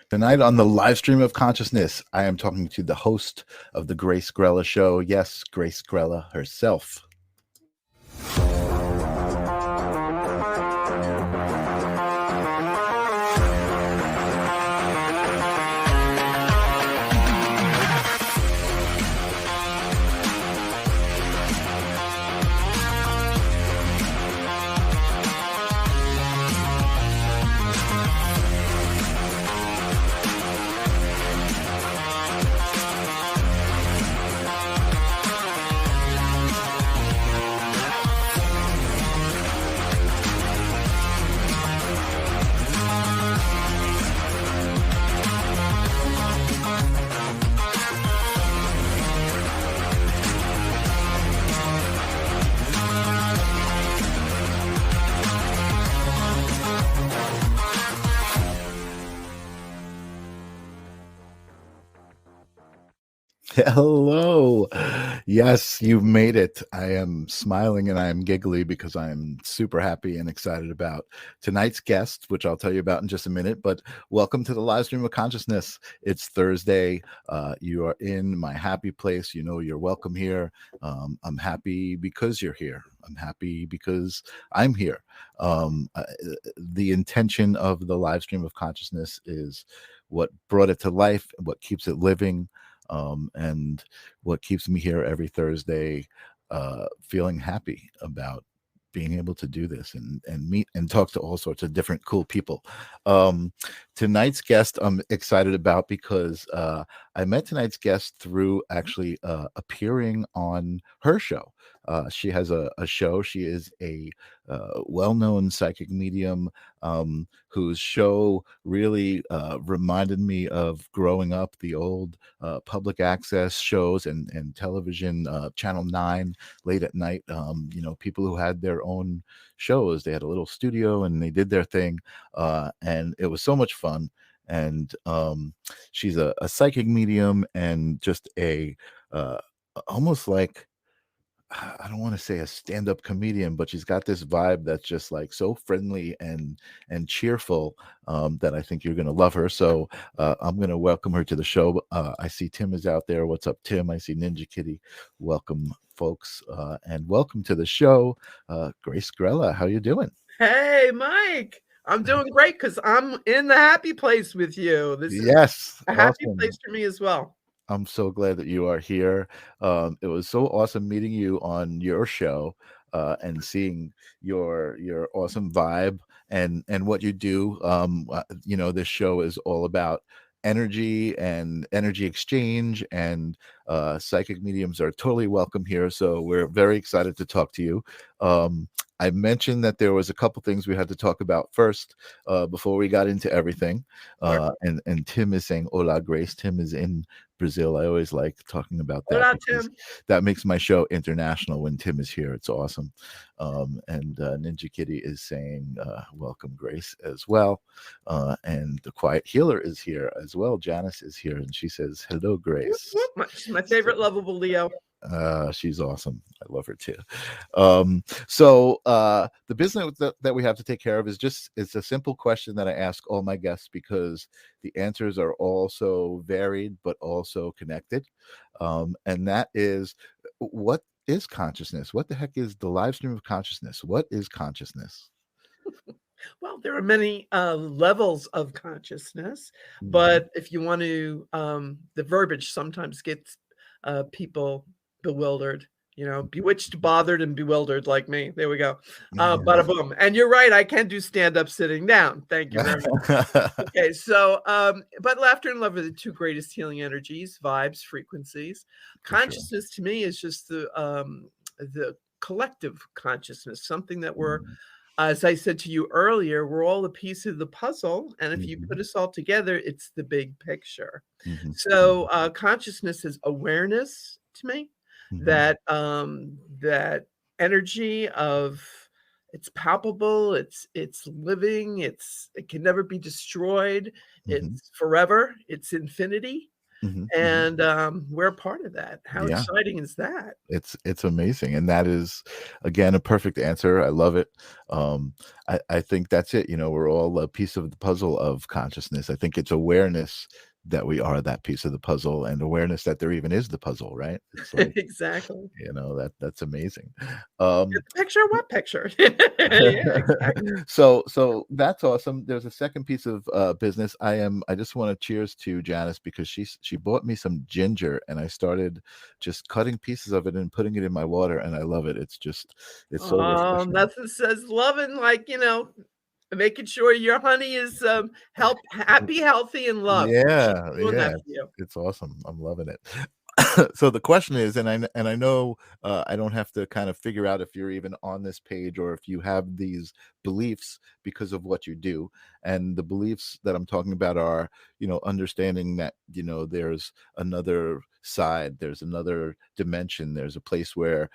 Tonight on the live stream of consciousness, I am talking to the host of the Grace Grella show. Yes, Grace Grella herself. Hello. Yes, you've made it. I am smiling and I am giggly because I'm super happy and excited about tonight's guest, which I'll tell you about in just a minute. But welcome to the live stream of consciousness. It's Thursday. You are in my happy place. You know you're welcome here. I'm happy because you're here. I'm happy because I'm here. The intention of the live stream of consciousness is what brought it to life, what keeps it living. And what keeps me here every Thursday, feeling happy about being able to do this and meet and talk to all sorts of different cool people. Tonight's guest I'm excited about because I met tonight's guest through actually appearing on her show. She has a show. She is a well-known psychic medium whose show really reminded me of growing up, the old public access shows and television, Channel 9, late at night. People who had their own shows. They had a little studio and they did their thing, and it was so much fun. And she's a psychic medium and just a almost like, I don't want to say a stand-up comedian, but she's got this vibe that's just like so friendly and cheerful that I think you're going to love her. So I'm going to welcome her to the show. I see Tim is out there. What's up, Tim? I see Ninja Kitty. Welcome, folks, and welcome to the show. Grace Grella, how you doing? Hey, Mike. I'm doing great because I'm in the happy place with you. This is a happy place for me as well. I'm so glad that you are here. It was so awesome meeting you on your show and seeing your awesome vibe and what you do. This show is all about energy and energy exchange, and psychic mediums are totally welcome here. So we're very excited to talk to you. I mentioned that there was a couple things we had to talk about first before we got into everything. And Tim is saying "Hola, Grace." Tim is in Brazil. I always like talking about that. Hola, Tim. That makes my show international when Tim is here. It's awesome. And Ninja Kitty is saying welcome, Grace, as well. And the Quiet Healer is here as well. Janice is here and she says hello, Grace. My favorite lovable Leo. She's awesome. I love her too. So the business that we have to take care of it's a simple question that I ask all my guests because the answers are also varied but also connected. And that is, what is consciousness? What the heck is the live stream of consciousness? What is consciousness? Well, there are many levels of consciousness, but if you want to, the verbiage sometimes gets people bewildered, bewitched, bothered, and bewildered like me. There we go. Bada boom. And you're right, I can do stand-up sitting down. Thank you very much. Okay, so but laughter and love are the two greatest healing energies, vibes, frequencies. Consciousness to me is just the collective consciousness, something that we're, as I said to you earlier, we're all a piece of the puzzle, and if you put us all together, it's the big picture. So consciousness is awareness to me. That energy of, it's palpable, it's living, it can never be destroyed, it's forever, it's infinity. Mhm, mhm. and, we're a part of that. How Yeah. exciting is that? It's amazing, and that is, again, a perfect answer. I love it. Um, I think that's it, we're all a piece of the puzzle of consciousness. I think it's awareness that we are that piece of the puzzle, and awareness that there even is the puzzle, right? It's like, Exactly. that's amazing. Get Um the picture? What picture? Yeah, exactly. so that's awesome. There's a second piece of business. I just want to cheers to Janice because she bought me some ginger and I started just cutting pieces of it and putting it in my water and I love it. It's so refreshing. Nothing says loving like, making sure your honey is, happy, healthy, and loved. She's Yeah, doing yeah, that for you. it's awesome. I'm loving it. So the question is, and I know I don't have to kind of figure out if you're even on this page or if you have these beliefs because of what you do. And the beliefs that I'm talking about are, understanding that there's another side, there's another dimension, there's a place where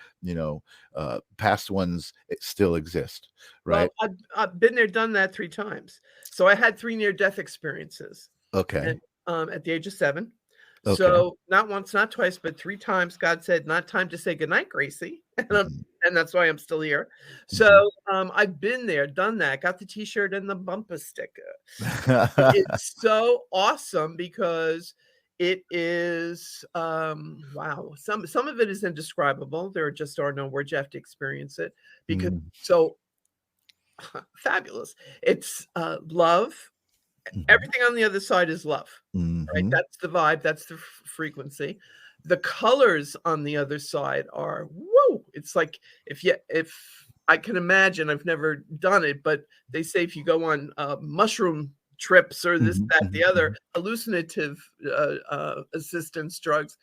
past ones still exist, right? Well, I've been there, done that 3 times. So I had 3 near-death experiences, Okay, and, at the age of 7. okay. So, not once, not twice, but 3 times, God said, "Not time to say goodnight, Gracie," Mhm, and that's why I'm still here. mhm. So, I've been there, done that, got the T-shirt and the bumper sticker. It's so awesome because it is, wow, some of it is indescribable, there just are no words, you have to experience it because Mm, so fabulous. It's, love. mhm, Everything on the other side is love, right? mhm, That's the vibe, that's the frequency. The colors on the other side are woo! It's like if I can imagine, I've never done it, but they say if you go on, mushroom trips or this, mhm, that, the mhm, other mhm, hallucinative, assistance drugs,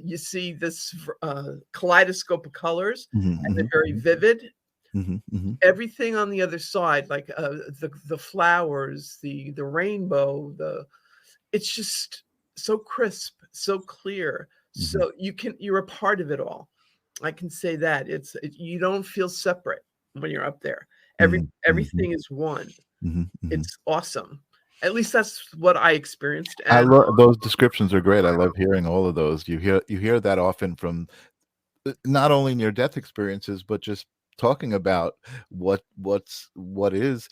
you see this kaleidoscope of colors, mhm, and they're mhm, very mhm, vivid. mhm, mhm, Everything on the other side, like, the flowers, the rainbow, the it's just so crisp, so clear, mhm, so you're a part of it all. I can say that. You don't feel separate when you're up there. mhm, mhm, Everything is one. mhm, mhm. It's awesome. At least that's what I experienced, I and love those descriptions are great. I love hearing all of those. You hear that often from not only near death experiences, but just talking about what is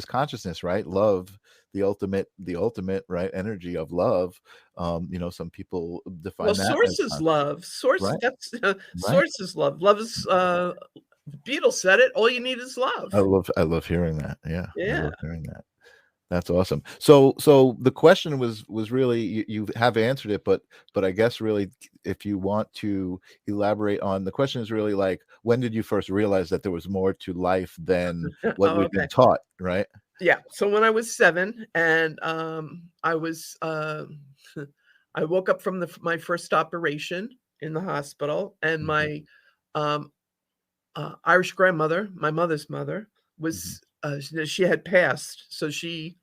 consciousness, right? Love, the ultimate, right? Energy of love. Some people well, define that as source is consciousness, love. Source right? that's Right. source is love. Love is, the Beatles said it, "All you need is love." I love hearing that. Yeah, I Yeah. love hearing that. That's awesome. So the question was really you have answered it, but I guess really if you want to elaborate on the question is really like when did you first realize that there was more to life than what Oh, you'd okay. been taught, right? Yeah, so when I was 7 and, I was, I woke up from my first operation in the hospital, and Mhm, my, um, Irish grandmother, my mother's mother, mhm, was, she had passed, so she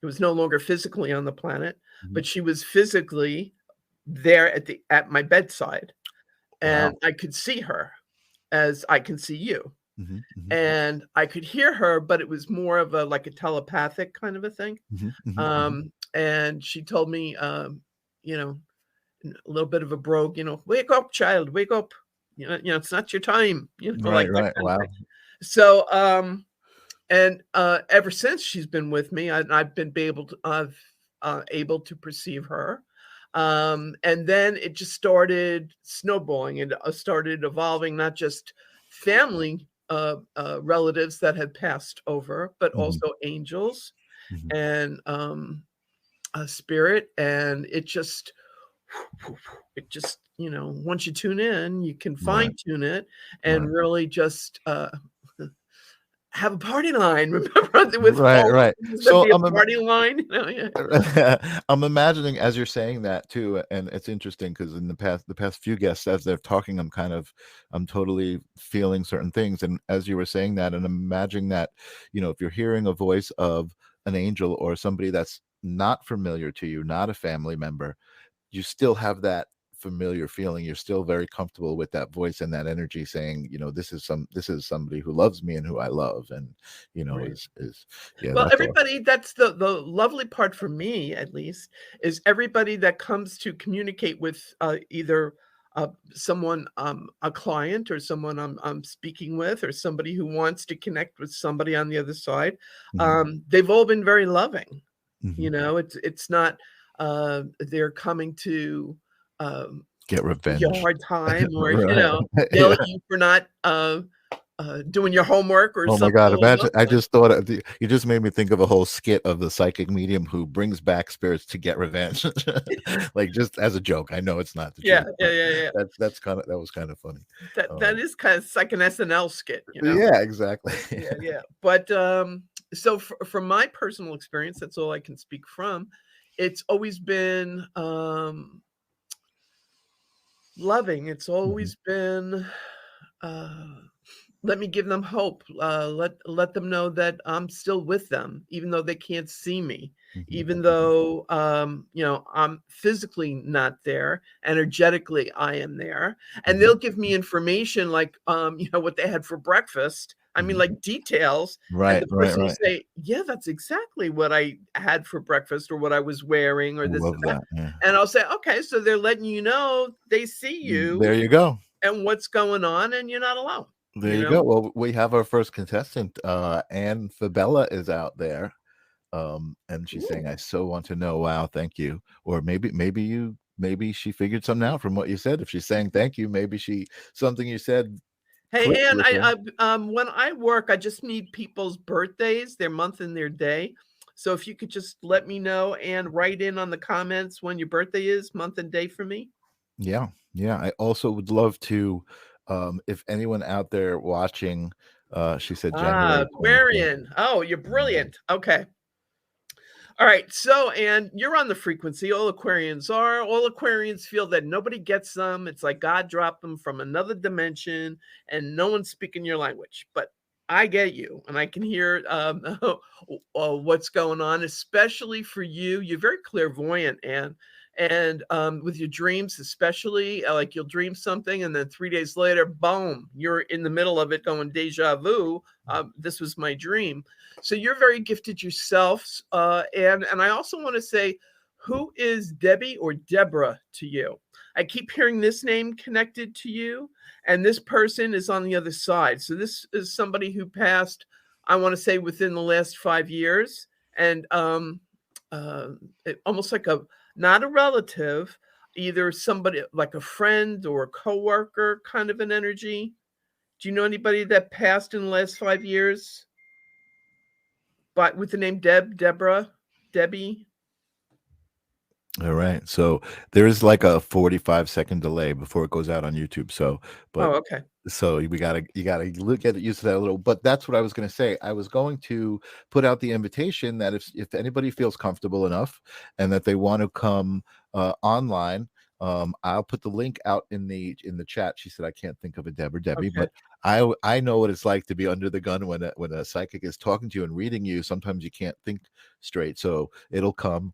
was no longer physically on the planet, mhm. but she was physically there at my bedside, and Wow. I could see her as I can see you. Mhm, mhm, And I could hear her, but it was more of a like a telepathic kind of a thing. mhm, mhm, mhm. And she told me, you know, a little bit of a brogue, "Wake up, child, wake up. It's not your time," Right, like that right. kind of thing. Wow. So, and ever since she's been with me, I've been able to perceive her. And then it just started snowballing and started evolving, not just family relatives that had passed over, but Mhm, also angels mhm. and a spirit. And once you tune in, you can fine Right, tune it and right. really just have a party line, remember with Right, Paul right. there'd So be a party line, yeah. I'm imagining as you're saying that too, and it's interesting because in the past few guests, as they're talking, I'm totally feeling certain things. And as you were saying that, and imagining that, if you're hearing a voice of an angel or somebody that's not familiar to you, not a family member, you still have that familiar feeling. You're still very comfortable with that voice and that energy saying, this is somebody who loves me and who I love. And, Right. is yeah, Well, that's all. everybody, that's the lovely part for me, at least, is everybody that comes to communicate with, either, someone, a client or someone I'm speaking with, or somebody who wants to connect with somebody on the other side, Mhm. they've all been very loving. Mhm. It's not, they're coming to, um, Get give you a revenge. hard time, or, Right. yell Yeah. at you for not, doing your homework or Oh my something god, along imagine, those I lines. just thought you just made me think of a whole skit of the psychic medium who brings back spirits to get revenge. Like, just as a joke. I know it's not the Yeah, truth, yeah, but yeah, yeah. that was kind of funny. That Um, is kind of like an SNL skit, you know? yeah, exactly. Yeah, yeah. But, so from my personal experience, that's all I can speak from. It's always been, loving. It's Mhm, always been, uh let me give them hope. Let them know that I'm still with them, even though they can't see me, mhm, even mhm, though I'm physically not there. Energetically, I am there, and mhm, they'll give me information like what they had for breakfast. I mean, mhm. like details, and Right, the right, person will right. say, "Yeah, that's exactly what I had for breakfast, or what I was wearing, or I this love and that." that, yeah. And I'll say, "Okay, so they're letting you know they see There you you go. and what's going on, and you're not alone." There You you go. know? Well, we have our first contestant, Anne Fabella is out there. And she's saying, Ooh. "I so want to know. Wow, thank you." Or maybe she figured something out from what you said. If she's saying thank you, maybe something you said Hey, clicked Ann, with her. when I work, I just need people's birthdays, their month and their day. So if you could just let me know and write in on the comments when your birthday is, month and day for me. Yeah, yeah. I also would love to, if anyone out there watching, she said Ah, January 25th. Aquarian. Oh, you're brilliant. Okay. All right. So, and you're on the frequency. All Aquarians are. All Aquarians feel that nobody gets them. It's like God dropped them from another dimension and no one's speaking your language. But I get you and I can hear what's going on, especially for you. You're very clairvoyant, and with your dreams, especially like you'll dream something and then 3 days later, boom, you're in the middle of it going deja vu. This was my dream. So you're very gifted yourself. And I also want to say, who is Debbie or Deborah to you? I keep hearing this name connected to you, and this person is on the other side. So this is somebody who passed, I want to say, within the last 5 years, and uh, almost like a not a relative, either somebody like a friend or a coworker, kind of an energy. Do you know anybody that passed in the last 5 years? But with the name Deborah, Debbie? All right. So there's like a 45-second delay before it goes out on YouTube. But Oh, okay. so you gotta look at it, used to that a little. But that's what I was going to say. I was going to put out the invitation that if anybody feels comfortable enough and that they want to come online, I'll put the link out in the chat. She said I can't think of a Deb or Debbie, Okay. but I know what it's like to be under the gun when a psychic is talking to you and reading you. Sometimes you can't think straight, so it'll come.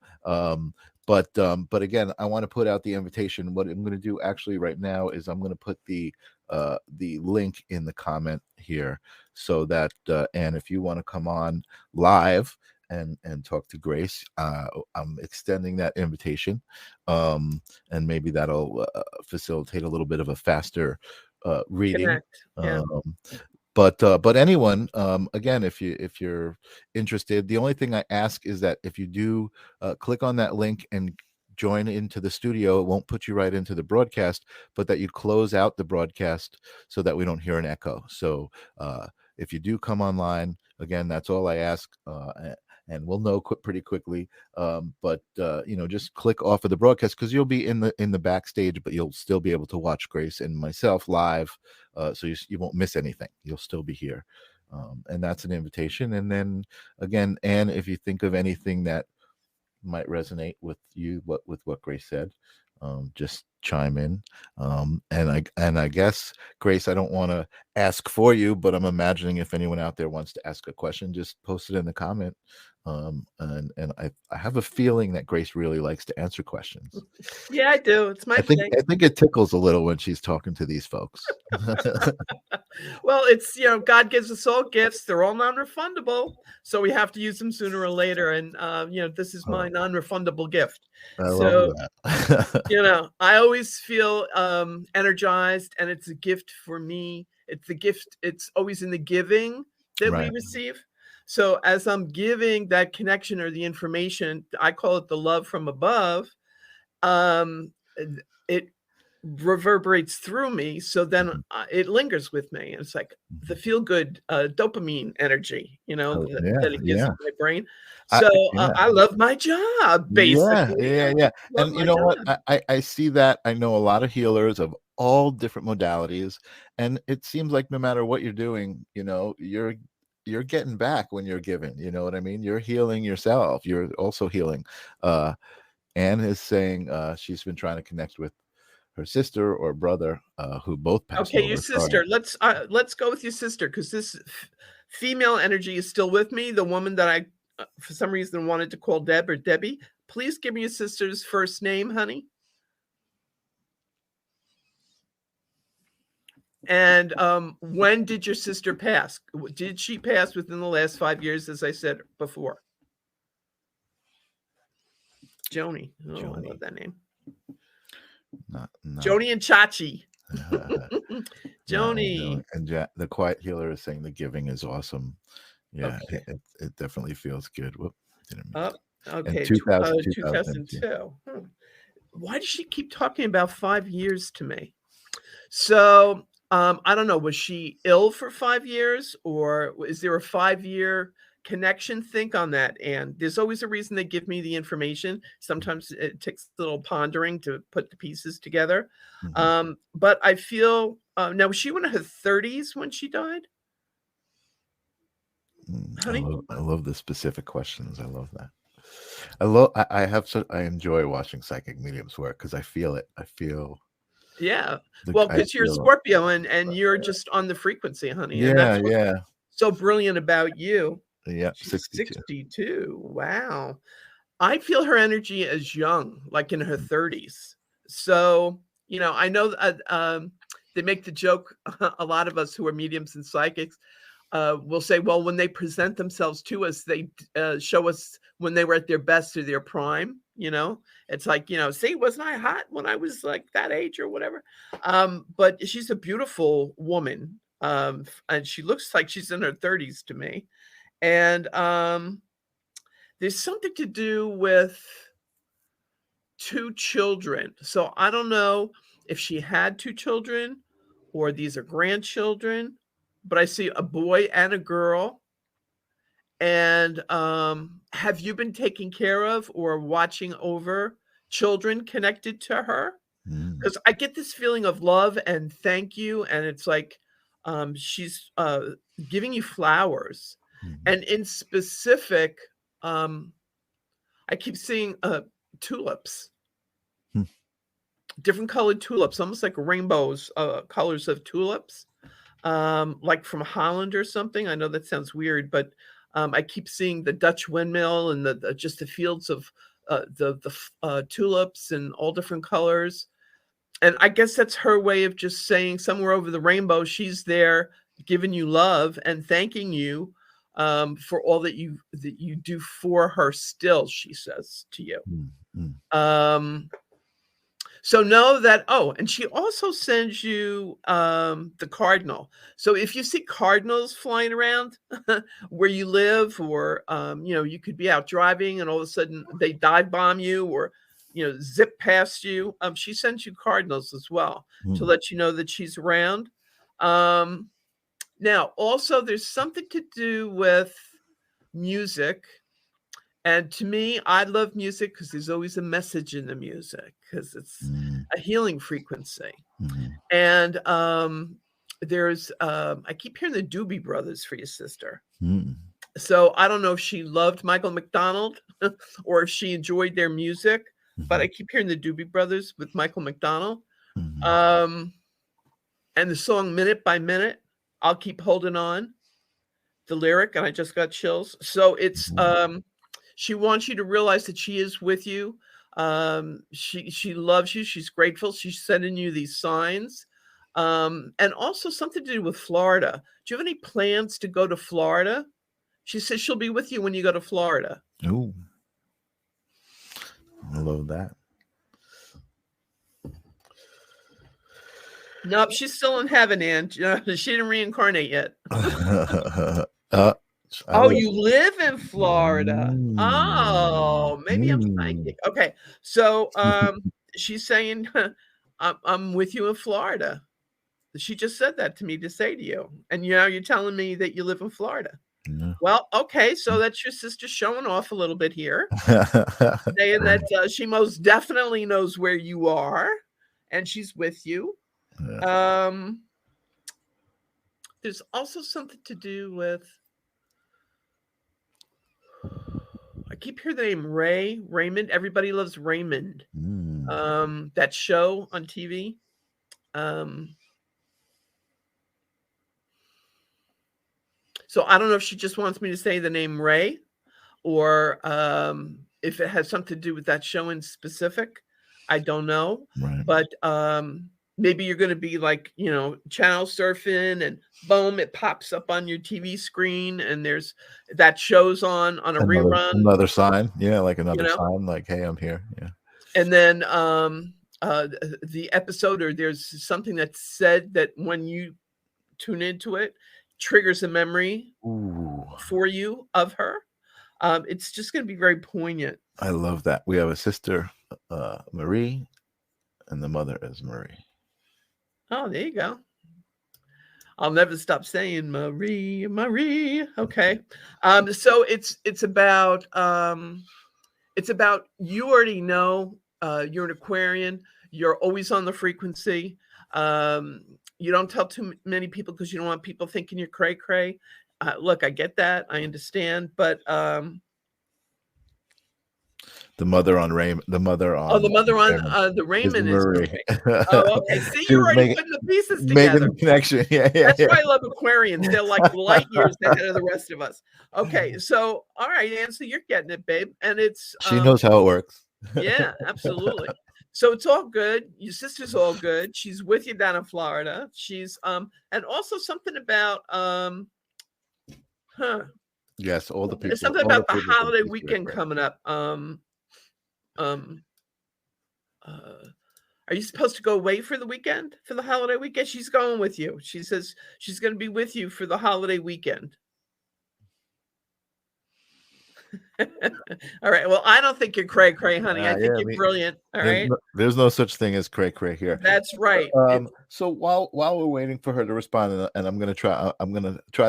But again, I want to put out the invitation. What I'm going to do actually right now is I'm going to put the link in the comment here so that and if you want to come on live and talk to Grace, I'm extending that invitation, and maybe that'll facilitate a little bit of a faster reading. Connect. Yeah. Um, but anyone, again, if you're interested, the only thing I ask is that if you do click on that link and join into the studio, it won't put you right into the broadcast, but that you close out the broadcast so that we don't hear an echo. So if you do come online, again, that's all I ask, and we'll know pretty quickly. But just click off of the broadcast because you'll be in the backstage, but you'll still be able to watch Grace and myself live, so you won't miss anything. You'll still be here, and that's an invitation. And then again, and if you think of anything that might resonate with you, with what Grace said, just chime in. And I guess, Grace, I don't want to ask for you, but I'm imagining if anyone out there wants to ask a question, just post it in the comment. And I have a feeling that Grace really likes to answer questions. Yeah, I do. It's my I think thing. I think it tickles a little when she's talking to these folks. Well, it's, God gives us all gifts. They're all non-refundable, so we have to use them sooner or later. And this is my non-refundable gift. I love So, that. I always feel energized, and it's a gift for me. It's the gift. It's always in the giving that we Right. receive. So as I'm giving that connection or the information, I call it the love from above. Um, it reverberates through me, so then Mhm. it lingers with me. And it's like the Mhm. feel good dopamine energy, Oh, that yeah, it gives yeah. to my brain. I So yeah. I love my job, Yeah, basically. yeah, I yeah. love And you my know what? job. I see that. I know a lot of healers of all different modalities, and it seems like no matter what you're doing, you're getting back when you're giving. You know what I mean? You're healing yourself. You're also healing. Uh, Anne is saying she's been trying to connect with her sister or brother who both passed Okay, your over. Sorry. sister. Let's go with your sister, because this female energy is still with me. The woman that I, for some reason, wanted to call Deb or Debbie. Please give me your sister's first name, honey. And when did your sister pass? Did she pass within the last 5 years, as I said before? Joni. Oh, I Joni. love that name. Not. Joni and Chachi. No, Joni. and the quiet healer is saying the giving is awesome. Yeah, Okay. it definitely feels good. Whoop, didn't mean Oh, to. And okay. 2002. 2002. Why does she keep talking about 5 years to me? So I don't know. Was she ill for 5 years, or is there a 5 year connection? Think on that. And there's always a reason they give me the information. Sometimes it takes a little pondering to put the pieces together. Mhm. But I feel now, was she in her 30s when she died, honey? I love the specific questions. I love that. I enjoy watching psychic mediums work because I feel it. Yeah. Well, I because you're a feel Scorpio, and you're just on the frequency, honey. And yeah, that's what's yeah, so brilliant about you. yeah. She's 62. 62. Wow. I feel her energy as young, like in her Mm, 30s. So, I know that they make the joke, a lot of us who are mediums and psychics will say, well, when they present themselves to us, they show us when they were at their best or their prime. It's like, see, wasn't I hot when I was like that age or whatever? But she's a beautiful woman. And she looks like she's in her 30s to me. And there's something to do with two children. So I don't know if she had two children or these are grandchildren, but I see a boy and a girl. And have you been taking care of or watching over children connected to her? mm, Because I get this feeling of love and thank you. And it's like she's giving you flowers. mhm, And in specific, um, I keep seeing tulips, mm, different colored tulips, almost like rainbows, colors of tulips, like from Holland or something. I know that sounds weird, but I keep seeing the Dutch windmill and just the fields of tulips in all different colors. And I guess that's her way of just saying somewhere over the rainbow, she's there giving you love and thanking you for all that you do for her still, she says to you. mm, mm, Um, so know that, and she also sends you the cardinal. So if you see cardinals flying around where you live, or you could be out driving and all of a sudden they dive bomb you, or zip past you, she sends you cardinals as well to mm, let you know that she's around. Um, Now also there's something to do with music. And to me, I love music because there's always a message in the music, because it's mm, a healing frequency. mhm, And I keep hearing the Doobie Brothers for your sister. mm, So I don't know if she loved Michael McDonald or if she enjoyed their music. but I keep hearing the Doobie Brothers with Michael McDonald. Mhm. And the song Minute by Minute, I'll Keep Holding On, the lyric, and I just got chills. So it's Mhm. she wants you to realize that she is with you. She loves you. She's grateful. She's sending you these signs. And also something to do with Florida. Do you have any plans to go to Florida? She says she'll be with you when you go to Florida. Ooh, I love that. Nope, she's still in heaven, Ann. She didn't reincarnate yet. uh, I Oh, love. you live in Florida. Mm, Oh, maybe I'm mm. psychic. Okay. So, she's saying, I'm with you in Florida. She just said that to me to say to you. And you're telling me that you live in Florida. Yeah. Well, okay, so that's your sister showing off a little bit here, saying that, she most definitely knows where you are, and she's with you. Yeah. Um, there's also something to do with I keep hearing the name Raymond. Everybody loves Raymond. Mm, That show on TV. Um, so I don't know if she just wants me to say the name Ray or if it has something to do with that show in specific. I don't know. right. But maybe you're going to be like, channel surfing and boom, it pops up on your TV screen and there's that show's on a rerun, Another sign. Yeah, like you another know? sign, like, hey, I'm here. Yeah. And then the episode or there's something that's said that when you tune into it triggers a memory Ooh, for you of her. It's just going to be very poignant. I love that. We have a sister, Marie, and the mother is Marie. Oh, there you go. I'll never stop saying Marie, Marie. Okay. So it's about you already know you're an Aquarian, you're always on the frequency. You don't tell too many people because you don't want people thinking you're cray cray. Look, I get that, I understand, but The mother on Raymond. The mother oh, on the mother on Raymond the is Raymond is Marie. Marie. Oh, okay. See, She you're was already putting the pieces making together. the connection. Yeah, yeah, That's yeah. why I love Aquarians. They're like light years ahead of the rest of us. Okay, so all right, Ann, so you're getting it, babe. And it's She knows how it works. yeah, absolutely. So it's all good. Your sister's all good. She's with you down in Florida. She's and also something about huh. Yes, all the There's people, something all the about the people think holiday she's weekend great. coming up. Um uh are you supposed to go away for the weekend? For the holiday weekend? She's going with you. She says she's going to be with you for the holiday weekend. All right. Well, I don't think you're cray cray, honey. I think Yeah, you're brilliant. All right. there's no such thing as cray cray here. That's right. It's So while we're waiting for her to respond, and I'm gonna try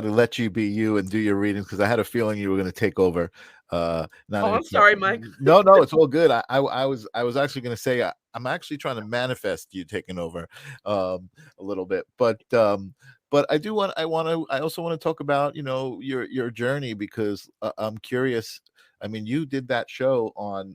to let you be you and do your readings because I had a feeling you were gonna take over. Not oh, any I'm sorry, Mike. no, no, it's all good. I was actually gonna say I'm actually trying to manifest you taking over a little bit, but I also want to talk about your journey because I'm curious. I mean, you did that show on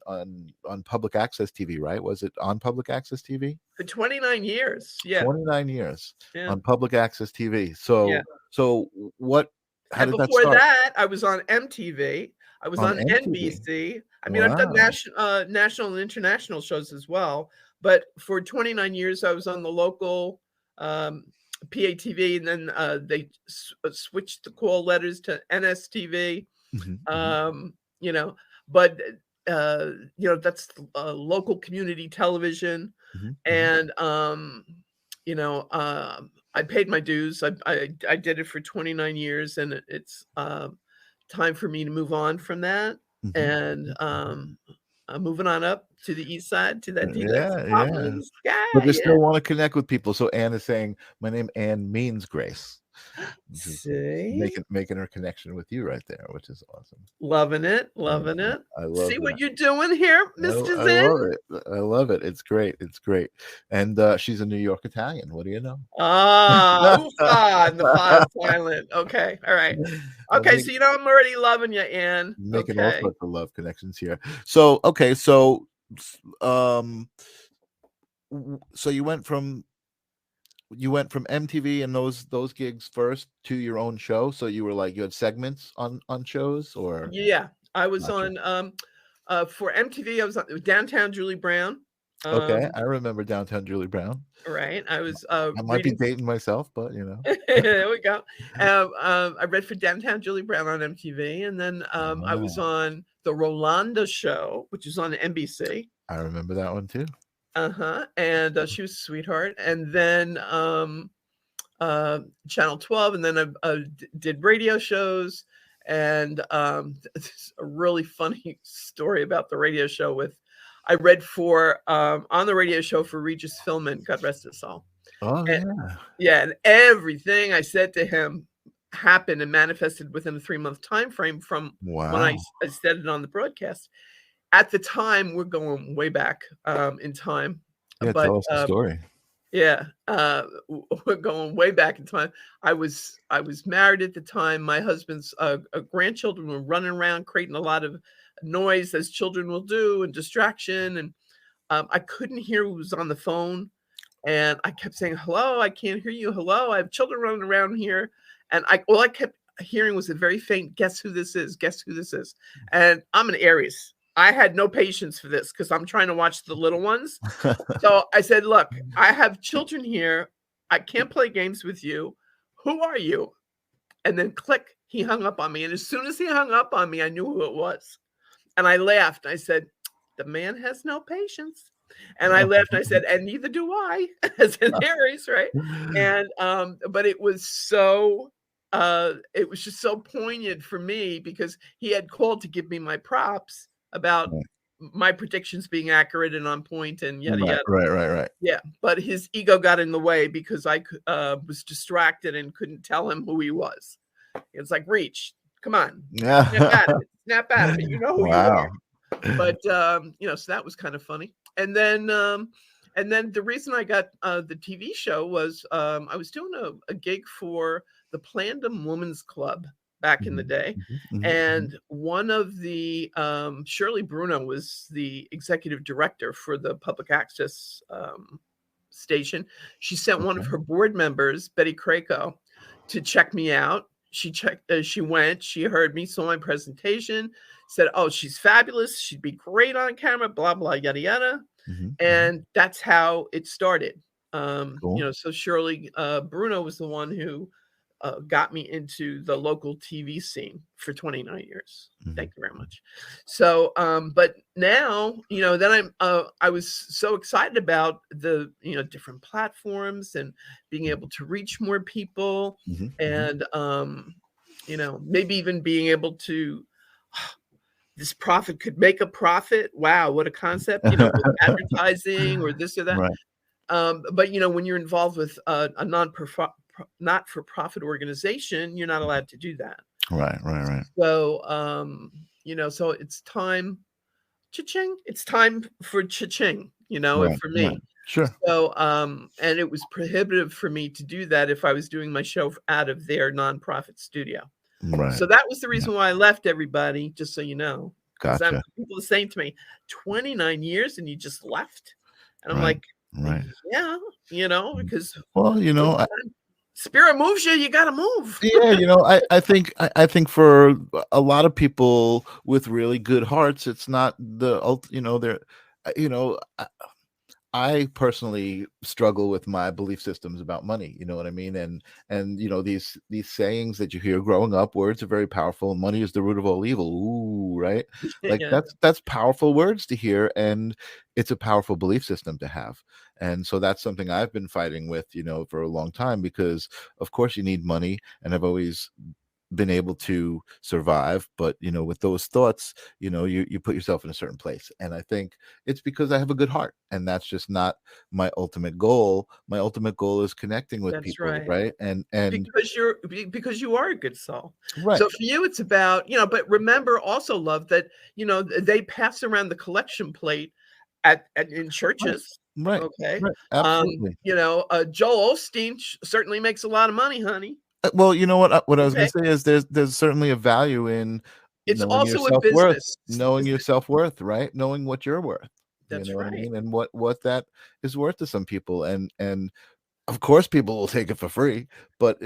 public access TV, right? Was it on public access TV? For 29 years. Yeah. 29 years Yeah. on public access TV. Yeah. So what? How And did that before start? that, I was on MTV. I was On on MTV. NBC. I mean, I've done Wow. national and international shows as well. But for 29 years, I was on the local PATV, and then they switched the call letters to NSTV. Mhm, mhm, Um, you know, but that's local community television, mhm, mhm. and I paid my dues. I did it for 29 years, and it's time for me to move on from that, Mhm, and mhm. I'm moving on up to the east side to that deluxe Yeah, apartment yeah. in the But sky. you Yeah, still want to connect with people. So Anne is saying, "My name Anne means grace," which is see. making her connection with you right there, which is awesome. Loving it, Yeah, loving it. I love See that. what you're doing here, Mr. I Zen? love it. I love it. It's great. It's great. And she's a New York Italian. What do you know? Ah, oofa, and the fa is silent. Okay, all right. I'm Okay, so I'm already loving you, Ann. making all Okay. sorts of love connections here. So, okay, so um so you went from MTV and those gigs first to your own show. So you were like you had segments on shows or Yeah, I was gotcha. on, for MTV, I was on Downtown Julie Brown, Okay, um, I remember Downtown Julie Brown. right, I was, I might be reading dating myself, but there we go. I read for Downtown Julie Brown on MTV, and then, I was Ah, on the Rolanda Show, which is on NBC. I remember that one too. Uh-huh, and, she was a sweetheart, and then, Channel 12, and then I did radio shows, and, it's a really funny story about the radio show with I read for, on the radio show for Regis Philbin, God rest his soul. Oh And yeah. yeah, and everything I said to him happened and manifested within a 3-month time frame from when Wow. I said it on the broadcast. At the time, we're going way back, in time, Yeah, but, tell us the story. yeah, we're going way back in time. I was married at the time. My husband's, grandchildren were running around creating a lot of noise as children will do and distraction, and, I couldn't hear who was on the phone, and I kept saying, "Hello, I can't hear you. Hello, I have children running around here." And all I kept hearing was a very faint, "Guess who this is? Guess who this is?" And I'm an Aries. I had no patience for this because I'm trying to watch the little ones. So I said, "Look, I have children here. I can't play games with you. Who are you?" And then click, he hung up on me. And as soon as he hung up on me, I knew who it was. And I laughed. I said, "The man has no patience." And I laughed. And I said, "And neither do I," as an Aries, right? And but it was just so poignant for me because he had called to give me my props about Right, my predictions being accurate and on point and yada right, yada. right, right, right. Yeah, but his ego got in the way because was distracted and couldn't tell him who he was. It's like, "Reach, come on, snap out of it. You know who you are." Wow. But so that was kind of funny. And then the reason I got the TV show was I was doing a gig for the Plandom Women's Club back in the Mhm, day, mhm, mhm, mhm. and one of the Shirley Bruno was the executive director for the public access station. She sent one of Okay. her board members, Betty Craco, to check me out. She went, she heard me, saw my presentation, said, "Oh, she's fabulous. She'd be great on camera, blah, blah, yada, yada." Mhm, mhm. And that's how it started. Cool. So Shirley Bruno was the one who got me into the local TV scene for 29 years. Mhm. Thank you very much. So, but now, then I was so excited about the, different platforms and being Mhm, able to reach more people mhm, mhm. and, maybe even being able to, this profit could make a profit. Wow, what a concept, with advertising or this or that. Right, But when you're involved with a not-for-profit organization, you're not allowed to do that. right, right, right, So, so it's time, cha-ching. It's time for cha-ching, right, for right. me. Sure. So, and it was prohibitive for me to do that if I was doing my show out of their nonprofit studio. Right. So that was the Right. reason why I left, everybody, just so you know, because Gotcha. people are saying to me, 29 years and you just left? And I'm Right, like, right. yeah, Mhm. because Well, sometimes spirit moves you, you gotta move. yeah, I think for a lot of people with really good hearts, it's not the they're you know, I personally struggle with my belief systems about money, you know what I mean? And these sayings that you hear growing up, words are very powerful. Money is the root of all evil. Ooh, right? Like Yeah, that's powerful words to hear, and it's a powerful belief system to have. And so that's something I've been fighting with, for a long time because of course you need money, and I've always been able to survive, but with those thoughts, you put yourself in a certain place, and I think it's because I have a good heart, and that's just not my ultimate goal. My ultimate goal is connecting with that's people, right. right? And Because you are a good soul. right, So for you, it's about, but remember also, love, that, they pass around the collection plate in right, churches. right, Okay. right, absolutely. Joel Osteen certainly makes a lot of money, honey. Well, you know what I was gonna Okay. say is there's certainly a value in It's knowing your also a self-worth, business. knowing your self-worth, right? Knowing what you're worth. You That's know what I right. mean? And what that is worth to some people. And of course people will take it for free, but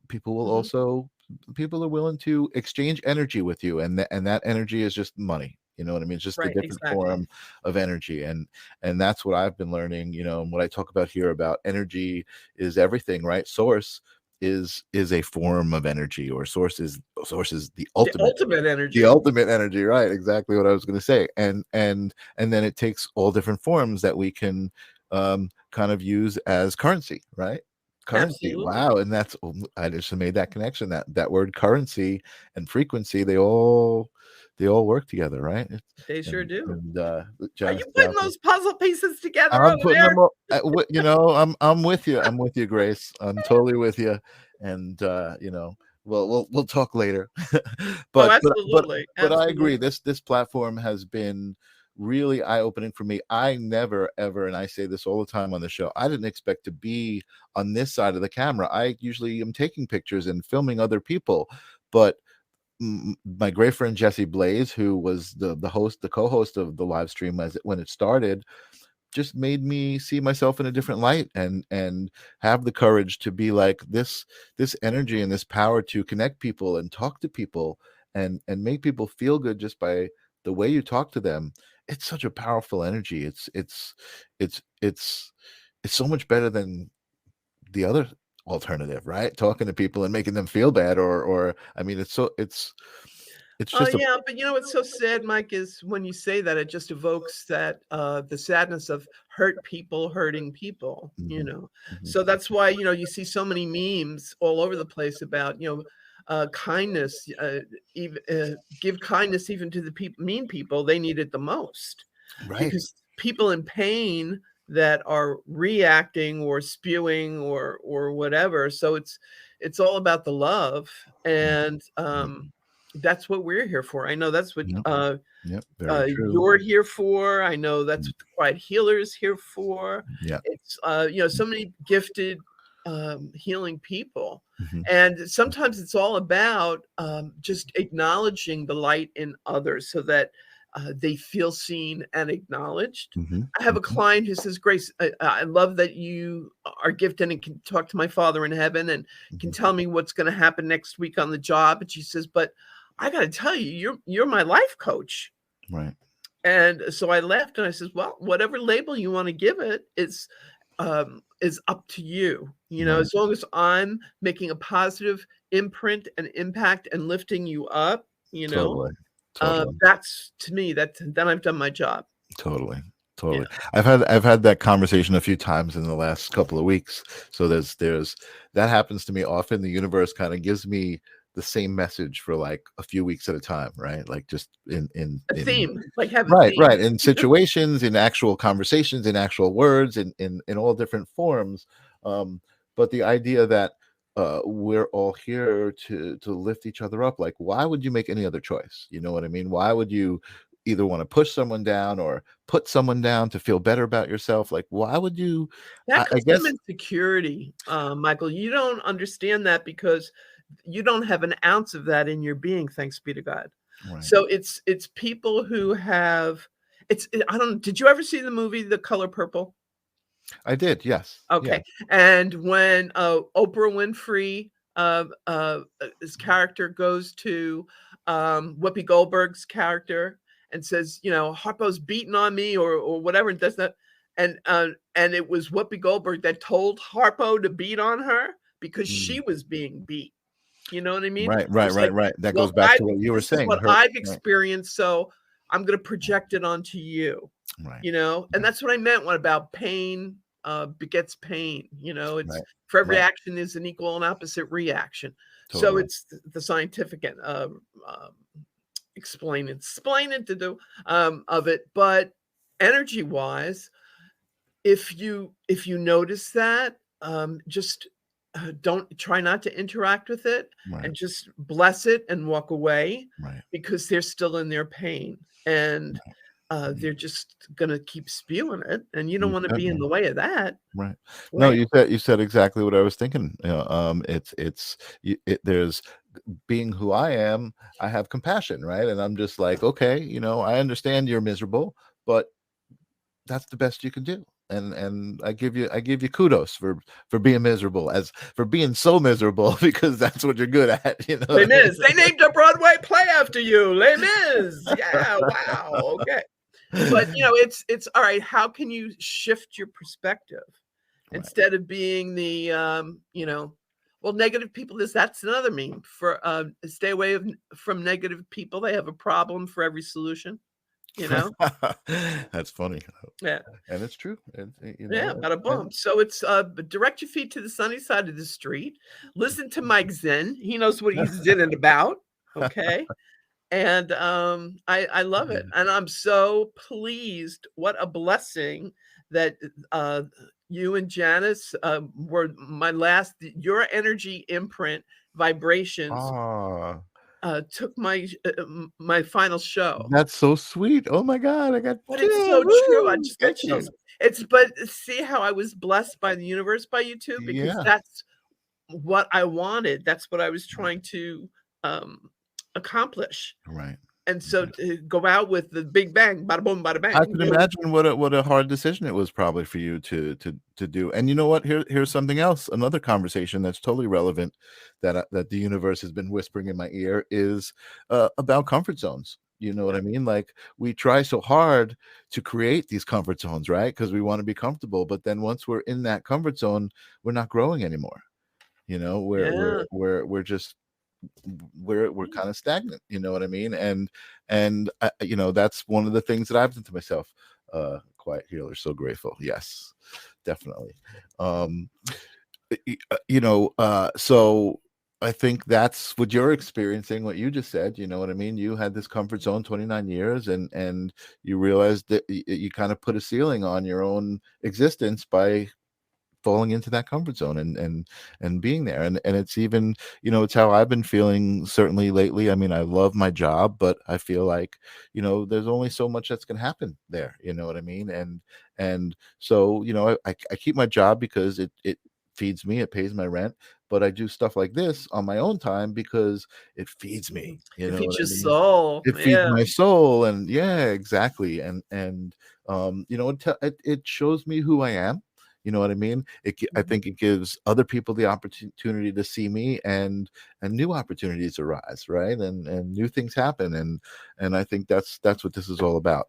people will Mhm. also, people are willing to exchange energy with you, and that energy is just money. You know what I mean? It's just a Right, different exactly. form of energy. And that's what I've been learning, and what I talk about here about energy is everything, right? Source is a form of energy, or source is The ultimate the energy. ultimate energy, right? Exactly what I was going to say. And then it takes all different forms that we can kind of use as currency, right? Currency. Absolutely. Wow. And that's, I just made that connection, that word currency and frequency, they all work together, right? They sure do. And Are Janice you putting those puzzle pieces together I'm over putting there? them all, I'm with you. I'm with you, Grace. I'm totally with you. And we'll talk later. Oh, but but but absolutely, but I agree. absolutely. This platform has been really eye-opening for me. I never ever, and I say this all the time on the show, I didn't expect to be on this side of the camera. I usually am taking pictures and filming other people, but my great friend Jesse Blaze, who was the co-host of the live stream when it started, just made me see myself in a different light, and have the courage to be like, this energy and this power to connect people and talk to people and make people feel good just by the way you talk to them. It's such a powerful energy. It's so much better than the other alternative, right? Talking to people and making them feel bad, or I mean, it's Oh, just a yeah, but you know what's so sad, Mike, is when you say that, it just evokes that, the sadness of hurt people hurting people, you Mhm, know? mhm. So that's why, you see so many memes all over the place about, kindness, give kindness even to the mean people, they need it the most. Right. Because people in pain that are reacting or spewing or whatever, so it's all about the love, Yep, and, yep, that's what we're here for. I know that's what, yep, yep, very true. you're here for. I know that's Mm, what the Quiet Healer is here for. yeah. It's, so many gifted, healing people, Mhm, and sometimes it's all about, just acknowledging the light in others so that, they feel seen and acknowledged. mhm, I have a mhm, client who says, "Grace, I love that you are gifted and can talk to my Father in heaven and can mhm. tell me what's gonna happen next week on the job," and she says, "But I gotta tell you, you're my life coach." Right. And so I laughed and I says, "Well, whatever label you wanna give it is up to you, Right. as long as I'm making a positive imprint and impact and lifting you up, Totally. Totally. that's to me, then I've done my job." Totally. Totally. Yeah. I've had that conversation a few times in the last couple of weeks. So there's that happens to me often. The universe kind of gives me the same message for like a few weeks at a time, right? Like just A in theme, like have a right, theme. right. In situations, in actual conversations, in actual words, in all different forms. Um, but the idea that we're all here to lift each other up. Like, why would you make any other choice? You know what I mean? Why would you either want to push someone down or put someone down to feel better about yourself? Like, why would you? That I comes from guess insecurity, Michael. You don't understand that because you don't have an ounce of that in your being, thanks be to God. right. So it's people who have I don't did you ever see the movie The Color Purple? I did. Yes. Okay, Yes. and when, Oprah Winfrey, his character goes to, Whoopi Goldberg's character and says, "Harpo's beating on me," or whatever, and does that, and it was Whoopi Goldberg that told Harpo to beat on her because Mm. she was being beat. You know what I mean? Right. Right. It's like, Right. Right. That goes "Well, back I to what you were this is saying. what Her. I've Right. experienced, so I'm gonna project it onto you." Right. And that's what I meant when about pain, begets pain, it's Right. for every Right. action is an equal and opposite reaction. So Totally. it's the scientific and, explain it to do, of it, but energy-wise, if you notice that, just, don't try not to interact with it Right. and just bless it and walk away Right. because they're still in their pain, and, Right. they're just gonna keep spewing it, and you don't You wanna said be in that. the way of that. Right. No, Right. you said exactly what I was thinking. There's being who I am, I have compassion, right? And I'm just like, okay, I understand you're miserable, but that's the best you can do. And I give you kudos for being miserable, as for being so miserable, because that's what you're good at, you know what Les I mean? Mis. They named a Broadway play after you. Les Mis. Yeah. Wow. Okay. But it's all right. How can you shift your perspective Right. instead of being the well, negative people? That's another meme for stay away from negative people. They have a problem for every solution. You know. That's funny, Yeah. and it's true. Yeah, bada And bump. So it's direct your feet to the sunny side of the street. Listen to Mike Zen. He knows what he's zenning about. Okay. And I love it. And I'm so pleased. What a blessing that you and Janice were my last, your energy imprint vibrations Ah, took my final show. that's so sweet. Oh my God, I got But it's yeah, so true, I woo! just got Thank chills. you. But see how I was blessed by the universe by you 2? Because Yeah. that's what I wanted, that's what I was trying to, um, accomplish, Right. and so Right. to go out with the big bang, bada boom, bada I bang, can imagine what a hard decision it was probably for you to do. And you know what? Here's something else. Another conversation that's totally relevant that the universe has been whispering in my ear is about comfort zones. You know what yeah, I mean? Like, we try so hard to create these comfort zones, right? Because we want to be comfortable, but then once we're in that comfort zone, we're not growing anymore. You know, yeah, we're just we're kind of stagnant, you know what I mean? And that's one of the things that I've done to myself. Quiet healer, so grateful. Yes, definitely. um so I think that's what you're experiencing, what you just said. You know what I mean? You had this comfort zone 29 years, and you realized that you kind of put a ceiling on your own existence by falling into that comfort zone and being there. And it's even, it's how I've been feeling certainly lately. I mean, I love my job, but I feel like, there's only so much that's going to happen there, you know what I mean? And so, I keep my job because it feeds me, it pays my rent, but I do stuff like this on my own time because it feeds me, you it know feeds what I your mean? soul, It feeds yeah, my soul. And yeah, exactly. And it shows me who I am. You know what I mean? I mhm, think it gives other people the opportunity to see me, and new opportunities arise, right? And new things happen, and I think that's what this is all about.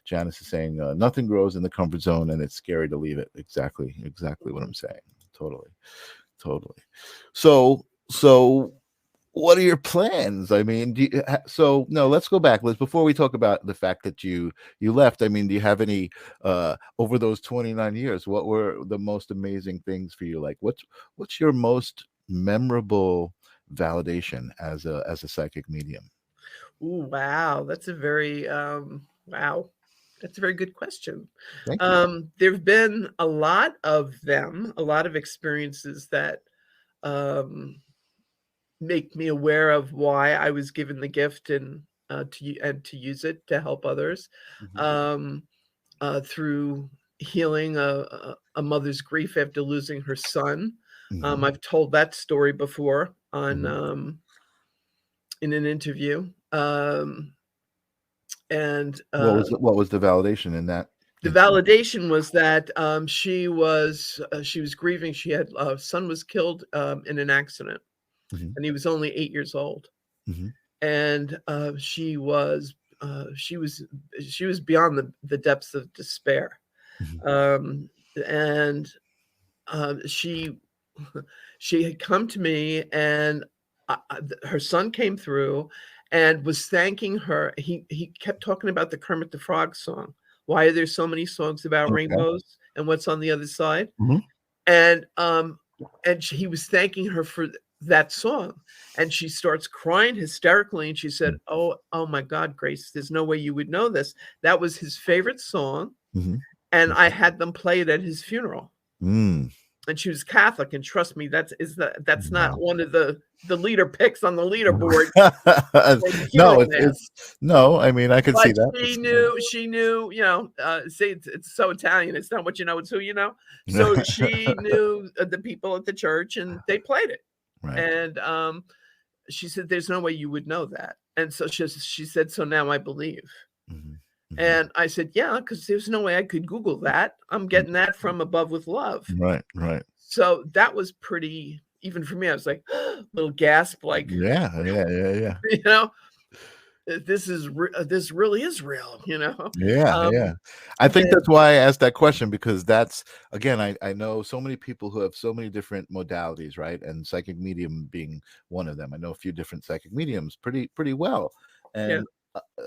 Janice is saying nothing grows in the comfort zone, and it's scary to leave it. Exactly what mhm. I'm saying. Totally, totally. So what are your plans? I mean, so no, let's go back. Before we talk about the fact that you left. I mean, do you have any over those 29 years? What were the most amazing things for you? Like, what's your most memorable validation as a psychic medium? Ooh, wow, that's a very, wow, that's a very good question. Thank you. There've been a lot of them, a lot of experiences that, um make me aware of why I was given the gift and to use it to help others Hmm. um, through healing a mother's grief after losing her son. Hmm. I've told that story before on Hmm. in an interview, and What was the validation in that the instance? validation was that she was grieving. She had son was killed in an accident, Hmm. and he was only 8 years old. Hmm. And uh, she was she was beyond the depths of despair. Hmm. Um, and she she had come to me, and her son came through and was thanking her. He kept talking about the Kermit the Frog song. Why are there so many songs about Okay. rainbows and what's on the other side? Hmm. And he was thanking her for that song, and she starts crying hysterically, and she said, oh my God, Grace, there's no way you would know this. That was his favorite song, Hmm. and I had them play it at his funeral. Mm. And she was Catholic, and trust me, that's not Wow. one of the leader picks on the leaderboard for the No, healing it's mass. no, I mean, I could But see that. she knew, see, it's so Italian. It's not what you know, it's who you know. So she knew the people at the church, and they played it. Right. And she said, "There's no way you would know that." And so she said, "So now I believe." Mhm. Mhm. And I said, "Yeah, because there's no way I could Google that. I'm getting that from Above with Love." Right, right. So that was pretty, even for me, I was like, little gasp, like, Yeah, yeah, yeah, yeah. you know, this really is real, Yeah, yeah. Um, I think and that's why I asked that question because that's again, I know so many people who have so many different modalities, right? And psychic medium being one of them. I know a few different psychic mediums pretty well. yeah, And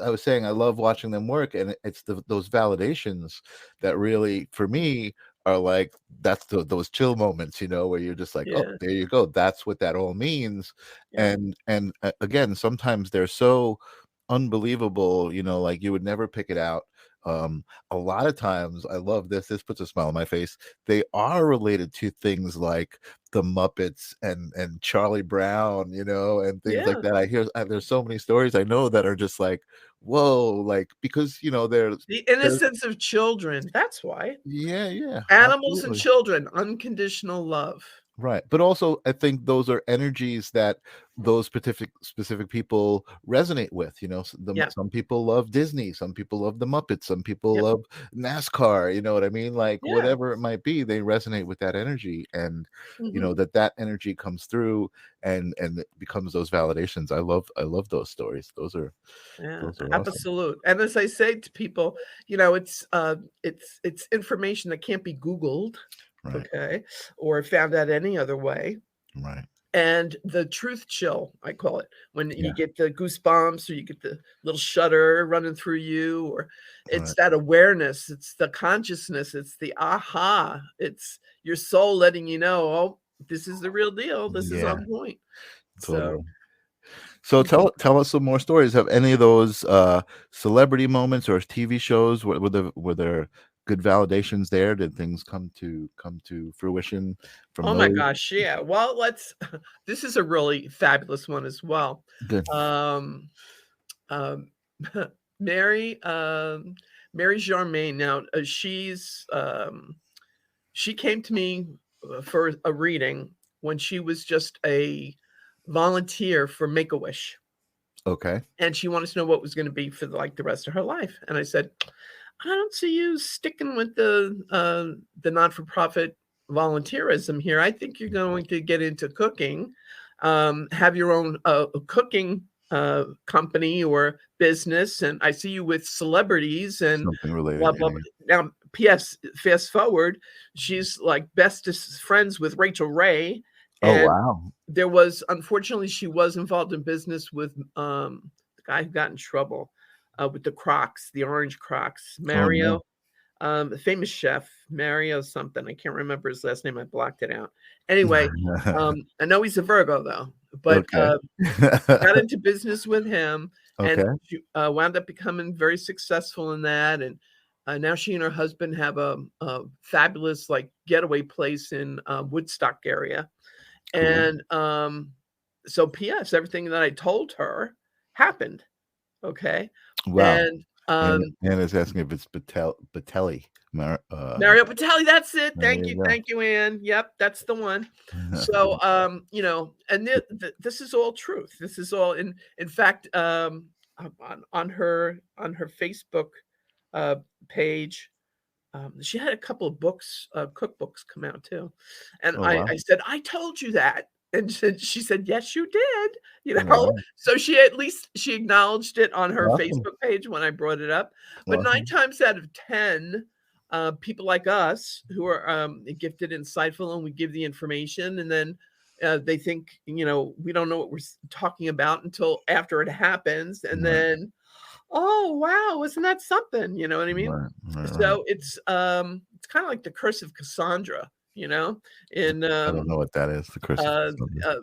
I was saying I love watching them work, and it's those validations that really, for me, are like that's those chill moments, where you're just like, oh, yeah, there you go. That's what that all means. yeah, And again, sometimes they're so unbelievable, like you would never pick it out. um a lot of times, I love this puts a smile on my face, they are related to things like the Muppets and Charlie Brown, and things like yeah. that. There's so many stories I know that are just like, whoa, like, because The there's innocence of children, that's why. yeah, yeah, Animals and absolutely. children, unconditional love. Right, but also I think those are energies that those specific people resonate with. Yeah, Some people love Disney, some people love the Muppets, some people yep, love NASCAR. You know what I mean? Like yeah, whatever it might be, they resonate with that energy, and mhm, that energy comes through, and it becomes those validations. I love those stories. yeah, Those are awesome. absolute, and as I say to people, it's information that can't be Googled, Right, okay, or found out any other way. right, And the truth chill, I call it, when you yeah, get the goosebumps or you get the little shudder running through you, or it's right, that awareness, it's the consciousness, it's the aha, it's your soul letting you know, oh, this is the real deal, this is yeah, on point. So, totally. So mhm. tell us some more stories. Have any of those celebrity moments or TV shows were there good validations there? Did things come to fruition from Oh my those? gosh, yeah. Well, let's this is a really fabulous one as well. Good. Um, um, Mary, Mary Germain. Now, she came to me for a reading when she was just a volunteer for Make a Wish, Okay. and she wanted to know what was going to be for like the rest of her life. And I said, I don't see you sticking with the not for profit volunteerism here. I think you're going to get into cooking, have your own cooking company or business, and I see you with celebrities and Something related. blah Yeah, blah. yeah. Now, P.S. Fast forward, she's like bestest friends with Rachel Ray, Oh and wow. there was, unfortunately, she was involved in business with the guy who got in trouble with the Crocs, the orange Crocs, Oh no. Mario, the famous chef, Mario something. I can't remember his last name. I blocked it out. Anyway, I know he's a Virgo though, but Okay. got into business with him, and Okay. she wound up becoming very successful in that. And now she and her husband have a fabulous like getaway place in Woodstock area. Cool. And so, P.S. Everything that I told her happened. Okay, Wow. and Anna's asking if it's Batelli. Mario Batali, that's it. There you go. Thank you, Ann. Yep, that's the one. So, and this is all truth. This is all in fact, on her Facebook uh, page. She had a couple of books, cookbooks come out too, and Oh wow. I said, "I told you that," and she said, "Yes, you did." Wow. So she at least she acknowledged it on her Awesome. Facebook page when I brought it up. But nine Awesome. times out of 10, people like us who are gifted, insightful, and we give the information, and then they think we don't know what we're talking about until after it happens, and Right. then oh wow, isn't that something? You know what I mean? Right. Right. Right. So it's kind of like the curse of Cassandra, in I don't know what that is. The curse of uh, Cassandra.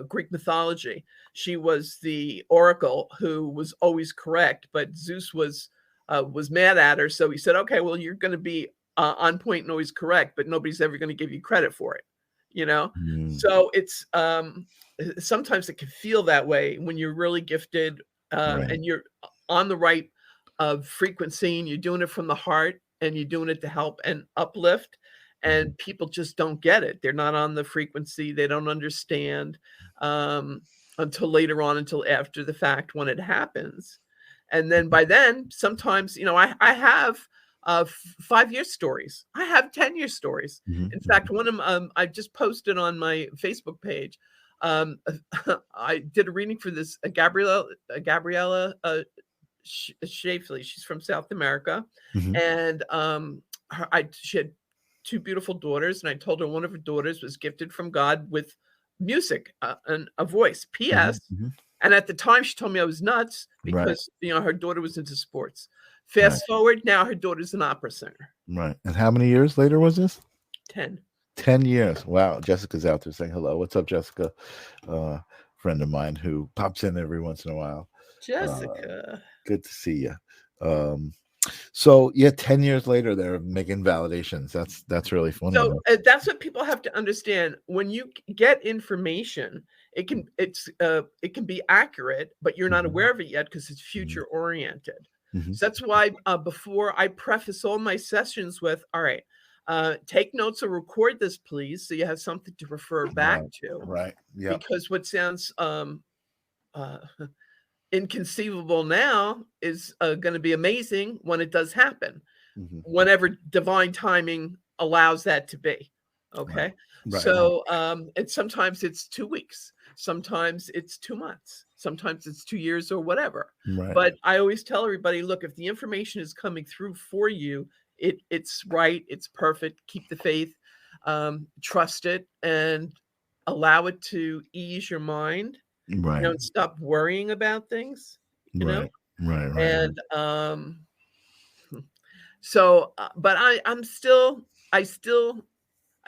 Greek mythology. She was the oracle who was always correct, but Zeus was mad at her, so he said, "Okay, well, you're going to be on point and always correct, but nobody's ever going to give you credit for it." You know, Mm, so it's sometimes it can feel that way when you're really gifted right. and you're on the right frequency and you're doing it from the heart and you're doing it to help and uplift, Mhm. and people just don't get it. They're not on the frequency. They don't understand until later on, until after the fact when it happens. And then by then, sometimes, I have 5-year stories. I have 10-year stories. Mhm, In mhm, fact, one of them, I just posted on my Facebook page. Um, I did a reading for this Gabriella Shafley. She's from South America, mhm, and she had two beautiful daughters, and I told her one of her daughters was gifted from God with music and a voice. mhm, P.S. mhm. And at the time, she told me I was nuts Right, because her daughter was into sports. right, Fast forward, now her daughter's an opera singer. right. And how many years later was this? 10. 10 years. Wow. Jessica's out there saying hello. What's up, Jessica? Uh, Friend of mine who pops in every once in a while. Uh, Jessica. Good to see you. So yeah, 10 years later, they're making validations. That's really funny. So that's what people have to understand. When you get information, it can be accurate, but you're not Mhm, aware of it yet because it's mhm, future oriented. mhm. So that's why before I preface all my sessions with, all right, take notes or record this, please, so you have something to refer back Right, to. right. Yep. Because what sounds uh, inconceivable now is going to be amazing when it does happen, Mhm. whenever divine timing allows that to be. Right, Okay. right, right, So and sometimes it's 2 weeks, sometimes it's 2 months, sometimes it's 2 years or whatever. right, But I always tell everybody, look, if the information is coming through for you, it's right, it's perfect. Keep the faith, trust it, and allow it to ease your mind, right, and stop worrying about things, you know? right, right, right, right. And so, but I still, I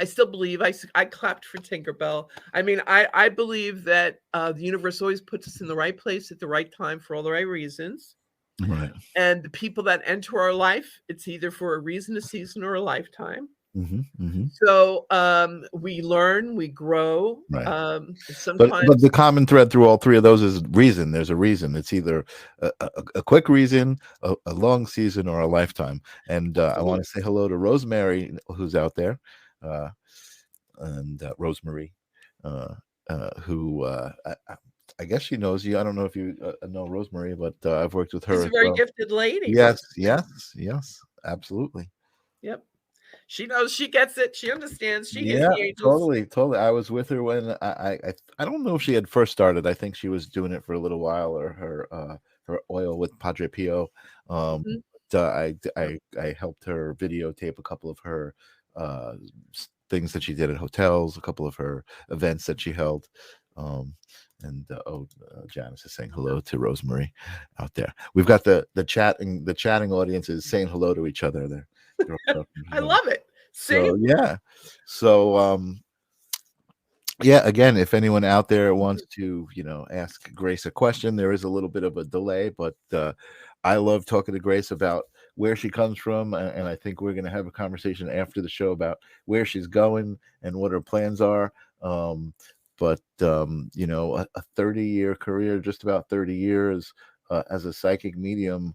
still believe I clapped for Tinkerbell. I mean, I believe that the universe always puts us in the right place at the right time for all the right reasons. Right. And the people that enter our life, it's either for a reason, a season, or a lifetime. Mhm, mhm. So we learn, we grow. Right. But Sometimes the common thread through all three of those is reason. There's a reason. It's either a quick reason, a long season, or a lifetime. And I want absolutely. to say hello to Rosemary, who's out there, uh, and Rosemary, uh, who I guess she knows you. I don't know if you know Rosemary, but I've worked with her She's as a very well. gifted lady, Yes, Rosemary. yes, yes, absolutely. Yep. She knows, she gets it, she understands, she hears Yeah, the angels. totally, totally. I was with her when I don't know if she had first started. I think she was doing it for a little while, or her oil with Padre Pio. Mhm. I helped her videotape a couple of her things that she did at hotels, a couple of her events that she held. Um, and Janice is saying hello to Rosemary out there. We've got the chatting audience is saying hello to each other. They're all talking to I each other. love it. See? So yeah. So yeah, again, if anyone out there wants to, ask Grace a question, there is a little bit of a delay, but I love talking to Grace about where she comes from, and I think we're going to have a conversation after the show about where she's going and what her plans are. But a 30-year career, just about 30 years as a psychic medium,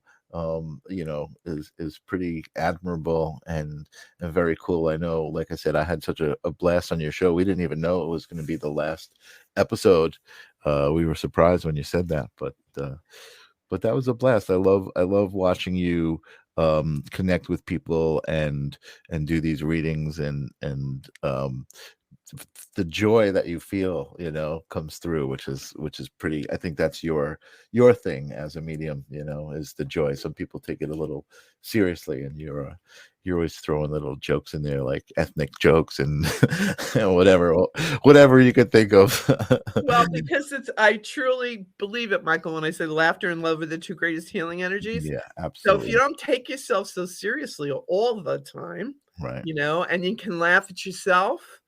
is pretty admirable and very cool. I know, like I said, I had such a blast on your show. We didn't even know it was going to be the last episode. We were surprised when you said that, but that was a blast. I love watching you connect with people and do these readings and the joy that you feel comes through, which is pretty. I think that's your thing as a medium, is the joy. Some people take it a little seriously, and you're always throwing little jokes in there, like ethnic jokes and and whatever you could think of. Well, because I truly believe it, Michael, when I say laughter and love are the two greatest healing energies. Yeah, So if you absolutely. don't take yourself so seriously all the time, Right. and you can laugh at yourself,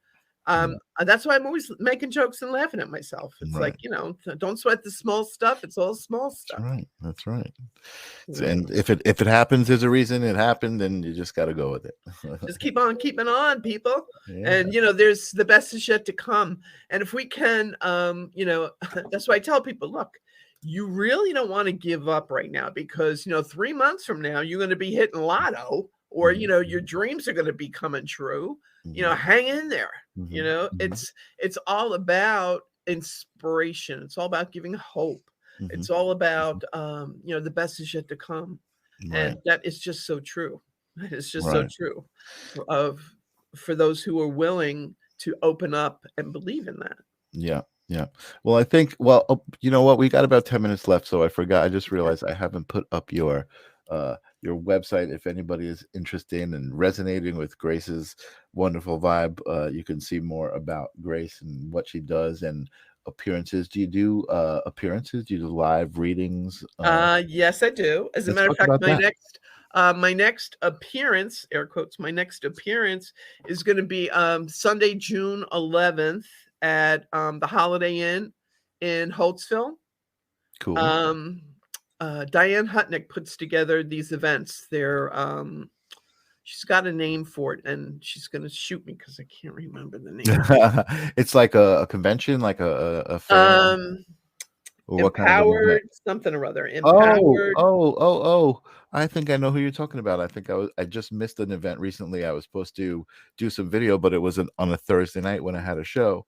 Yeah. that's why I'm always making jokes and laughing at myself. It's like, Right. don't sweat the small stuff. It's all small That's stuff. right. That's right. Yeah. And if it happens, there's a reason it happened, and you just got to go with it. Just keep on keeping on, people. Yeah. And there's the best is yet to come. And if we can, that's why I tell people, look, you really don't want to give up right now because 3 months from now you're going to be hitting lotto, or Mhm, your dreams are going to be coming true. mhm, Hang in there. mhm, mhm, It's all about inspiration. It's all about giving hope. Hmm. It's all about, the best is yet to come, Right. and that is just so true. It's just so Right. true for those who are willing to open up and believe in that. Yeah. Yeah. Well, I think, well, you know what? We got about 10 minutes left, so I forgot. I just Okay. realized I haven't put up your website. If anybody is interested in and resonating with Grace's wonderful vibe, you can see more about Grace and what she does and appearances. Do you do appearances? Do you do live readings? Yes, I do. As a Let's matter of talk fact, about that. my next appearance, air quotes, my next appearance is going to be Sunday, June 11th at the Holiday Inn in Holtzville. Cool. Um, Diane Hutnick puts together these events. She's got a name for it, and she's going to shoot me because I can't remember the name. It's like a convention, like a fair, Um, or what kind of an event? Empowered something or other. Oh, Empowered. oh, oh, oh. I think I know who you're talking about. I just missed an event recently. I was supposed to do some video, but it was on a Thursday night when I had a show,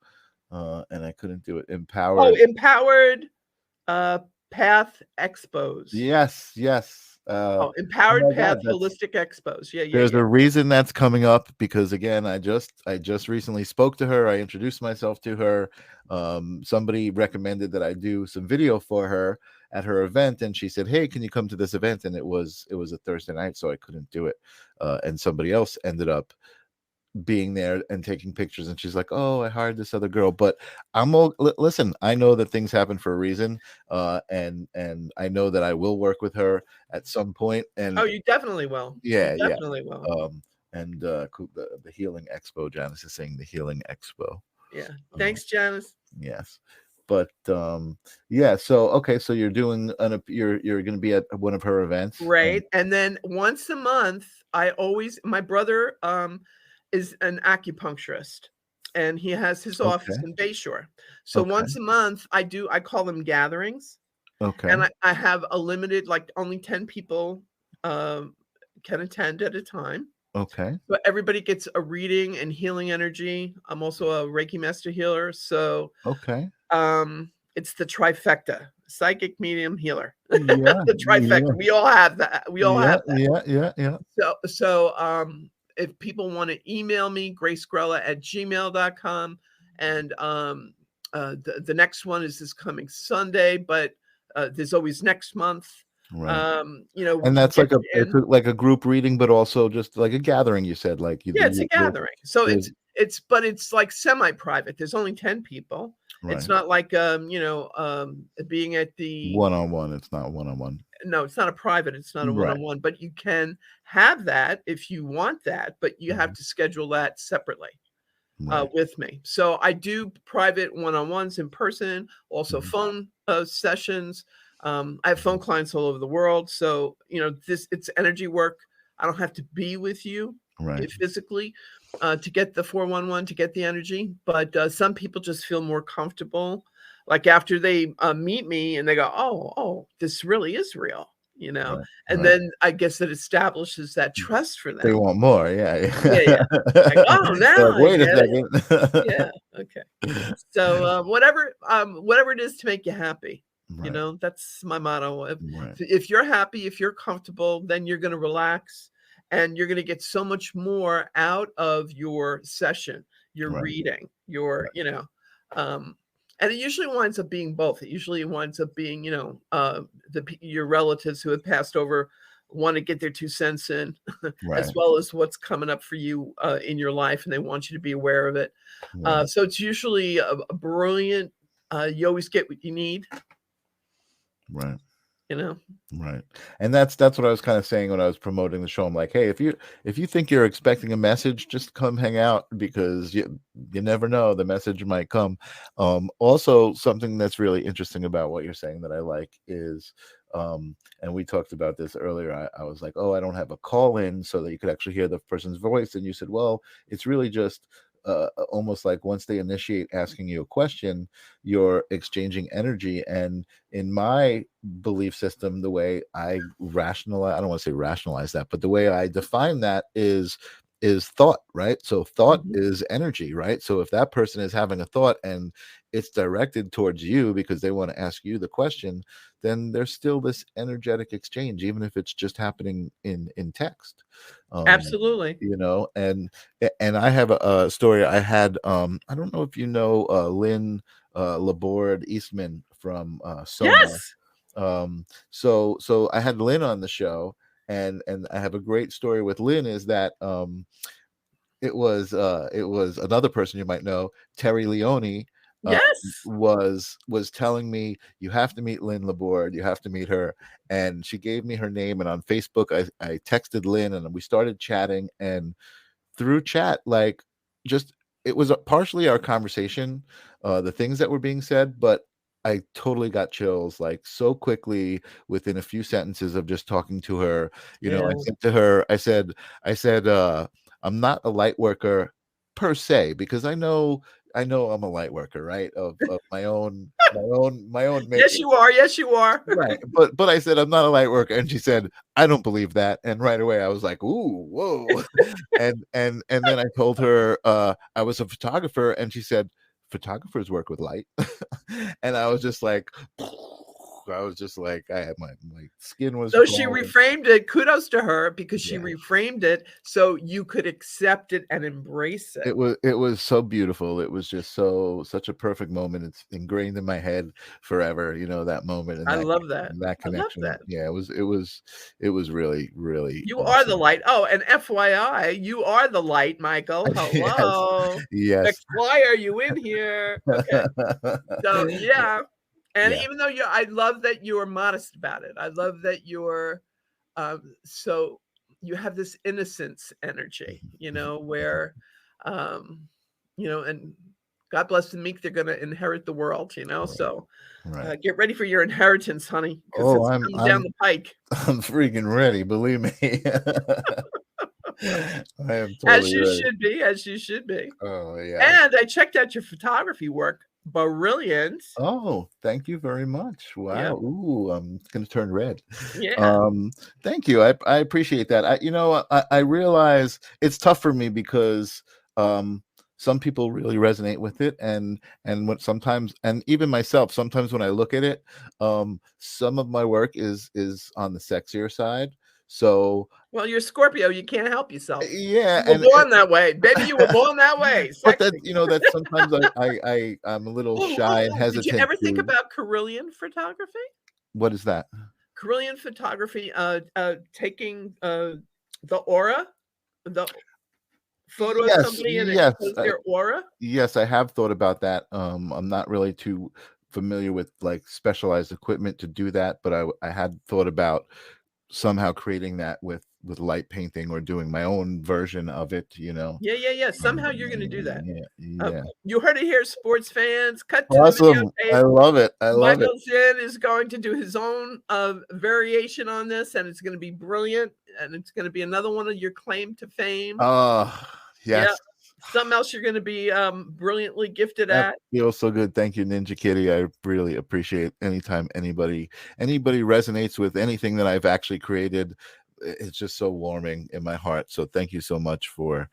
and I couldn't do it. Oh, Empowered. Empowered Path Expos. Yes, yes. Oh, Oh Empowered my Path God, that's Holistic Expos. Yeah, yeah, there's yeah. a reason that's coming up because again, I just recently spoke to her. I introduced myself to her. Somebody recommended that I do some video for her at her event, and she said, "Hey, can you come to this event?" And it was a Thursday night, so I couldn't do it. And somebody else ended up being there and taking pictures, and she's like, "Oh, I hired this other girl." But listen, I know that things happen for a reason, and I know that I will work with her at some point. Oh, And you definitely will. You yeah, yeah. definitely will. And the Healing Expo. Janice is saying the Healing Expo. Yeah. Uh, Thanks, Janice. yes, but yeah. So okay, so you're doing you're going to be at one of her events. Right. And then once a month, my brother is an acupuncturist, and he has his office Okay, in Bayshore. So okay, once a month, I call them gatherings, and okay, I have a limited, like only 10 people um, can attend at a time. okay, But everybody gets a reading and healing energy. I'm also a Reiki master healer, so okay. it's the trifecta: psychic, medium, healer. Yeah, The trifecta. yeah, We all have that. We all yeah, have that. yeah, yeah, yeah. So if people want to email me, gracegrella@gmail.com, and the next one is this coming Sunday, but there's always next month. Right. We And can that's get like a you it's in. like a group reading, but also just like a gathering. You said like Yeah, it's a gathering. So there's it's like semi-private. There's only 10 people. It's right not like being at the one on one. It's not one on one. no, it's not a private, it's not a Right. one-on-one, but you can have that if you want that, but you have Mhm. to schedule that separately Right. with me. So I do private one-on-ones in person, also Mhm. phone sessions. I have phone Mhm. clients all over the world. So, it's energy work. I don't have to be with you Right. physically to get the 411, to get the energy. But some people just feel more comfortable. Like after they meet me and they go, oh, this really is real, you know? Right. And Right. then I guess it establishes that trust for They them. want more. Yeah. Yeah, yeah. Like, oh, They're now like, I wait a get it. second. Yeah. Okay. So whatever it is to make you happy, Right. that's my motto. If, Right. if you're happy, if you're comfortable, then you're going to relax, and you're going to get so much more out of your session, your Right. reading, um, and it usually winds up being both. It usually winds up being, your relatives who have passed over want to get their 2 cents in, as Right. well as what's coming up for you in your life, and they want you to be aware of it. Right. So it's usually a brilliant. You always get what you need, Right. you know. Right. And that's what I was kind of saying when I was promoting the show. I'm like, hey, if you think you're expecting a message, just come hang out because you never know, the message might come. Also something that's really interesting about what you're saying that I like is and we talked about this earlier. I was like, oh, I don't have a call in so that you could actually hear the person's voice. And you said, well, it's really just almost like once they initiate asking you a question, you're exchanging energy. And in my belief system, the way I rationalize, I don't want to say rationalize that, but the way I define that is is thought, right? So thought Mhm. is energy, right? So if that person is having a thought and it's directed towards you because they want to ask you the question, then there's still this energetic exchange, even if it's just happening in text. um Absolutely. and I have a story. I had I don't know if you know Lynn Laborde Eastman from Sona. Yes! So I had Lynn on the show, and I have a great story with Lynn. Is that it was another person you might know, Terry Leone, uh, Yes! was telling me, you have to meet Lynn Laborde, you have to meet her. And she gave me her name, and on Facebook I texted Lynn, and we started chatting. And through chat, like, just, it was partially our conversation, the things that were being said, but I totally got chills like so quickly within a few sentences of just talking to her. I Yeah. said to her, I said, I'm not a light worker per se, because I know I'm a light worker, right? Of my own Yes, making. you are, yes, you are. Right. But I said, I'm not a light worker. And she said, I don't believe that. And right away I was like, ooh, whoa. And then I told her I was a photographer, and she said, photographers work with light. And I was just like, I had my skin was So she crawling. reframed it. Kudos to her because she Yeah. reframed it so you could accept it and embrace it. It was so beautiful. It was just such a perfect moment. It's ingrained in my head forever, that moment, and I that love that. that I love connection. that. Yeah, it was really, really You are the awesome. light. Oh, and FYI, you are the light, Michael. Yes. Hello. Yes. McFly, are you in here? Okay. So, yeah. And Yeah. even though I love that you're modest about it. I love that you're so you have this innocence energy, where um, and God bless the meek, they're gonna inherit the world. Right. So Right. get ready for your inheritance, honey, because Oh, it's I'm coming down I'm the pike. I'm freaking ready, believe me. I am As totally you ready. should be, as you should be. Oh, yeah. And I checked out your photography work. Brilliant. Oh, thank you very much. Yep. Wow. Ooh, I'm gonna turn red. Yeah. Um, Thank you. I appreciate that. I realize it's tough for me because um some people really resonate with it, and what sometimes, and even myself, sometimes when I look at it, some of my work is on the sexier side. So Well, you're Scorpio, you can't help yourself. yeah, You were born that way. Baby, you were born that way. but that, Sexy. that sometimes I'm a little Oh, shy oh, and oh, did you hesitant ever think to. about Carillion photography? What is that? Carillion photography, taking, the aura, the photo of Yes, somebody and yes, expose their aura? yes, I have thought about that. I'm not really too familiar with like specialized equipment to do that, but I had thought about somehow creating that with light painting, or doing my own version of it. Yeah, yeah, yeah, somehow you're gonna do that. Yeah, yeah. You heard it here, sports fans, cut to the Awesome. videotape. I love it. I love it. Michael Zinn is going to do his own, variation on this, and it's gonna be brilliant, and it's gonna be another one of your claim to fame. Oh, Yeah. yes. Something else you're gonna be, brilliantly gifted That at. feels so good. Thank you, Ninja Kitty. I really appreciate anytime anybody resonates with anything that I've actually created. It's just so warming in my heart. So thank you so much for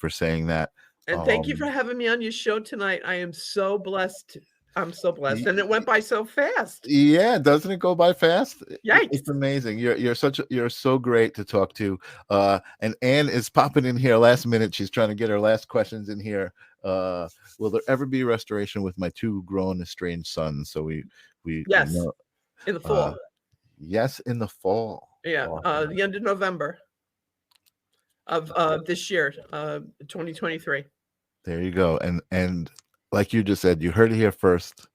saying that. And thank you for Um having me on your show tonight. I am so blessed. I'm so blessed, y- and it went by so fast. yeah, doesn't it go by fast? It's Yikes. amazing. You're so great to talk to. And Anne is popping in here last minute. She's trying to get her last questions in here. Will there ever be restoration with my two grown estranged sons? So we Yes, know. in the Uh, fall. yes, in the fall. Yeah, Awesome. the end of November of, this year, 2023. There you go. And like you just said, you heard it here first.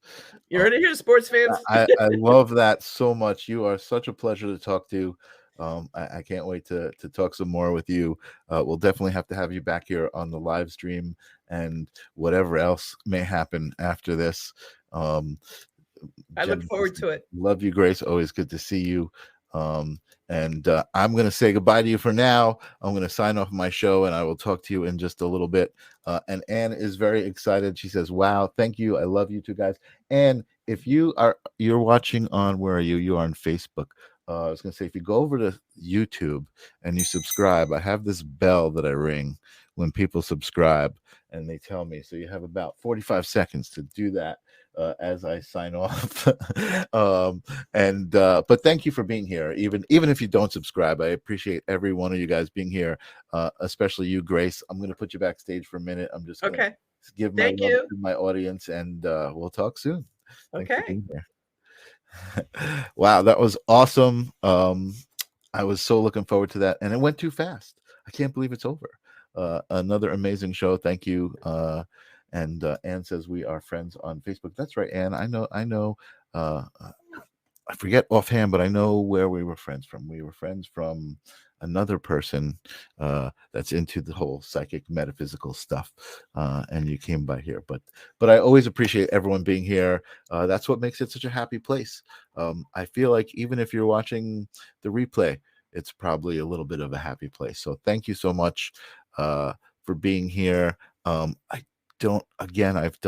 You heard it here, sports fans. I love that so much. You are such a pleasure to talk to. I can't wait to talk some more with you. We'll definitely have to have you back here on the live stream, and whatever else may happen after this. Um, I look Genesis, forward to it. love you, Grace. Always good to see you. And I'm going to say goodbye to you for now. I'm going to sign off my show, and I will talk to you in just a little bit. And Anne is very excited. She says, wow, thank you. I love you two guys. And if you're watching on, where are you? You are on Facebook. I was going to say, if you go over to YouTube and you subscribe, I have this bell that I ring when people subscribe and they tell me. So you have about 45 seconds to do that as I sign off. But thank you for being here. Even if you don't subscribe, I appreciate every one of you guys being here, especially you, Grace. I'm going to put you backstage for a minute. I'm just going to Okay. give my Thank love you. to my audience, and we'll talk soon. Thanks for Okay. being here. Wow, that was awesome. I was so looking forward to that, and it went too fast. I can't believe it's over. Another amazing show. Thank you. And Anne says we are friends on Facebook. That's right, Anne. I know. I forget offhand, but I know where we were friends from. We were friends from another person that's into the whole psychic metaphysical stuff, and you came by here. But I always appreciate everyone being here. That's what makes it such a happy place. I feel like even if you're watching the replay, it's probably a little bit of a happy place. So thank you so much for being here. I don't, again, I've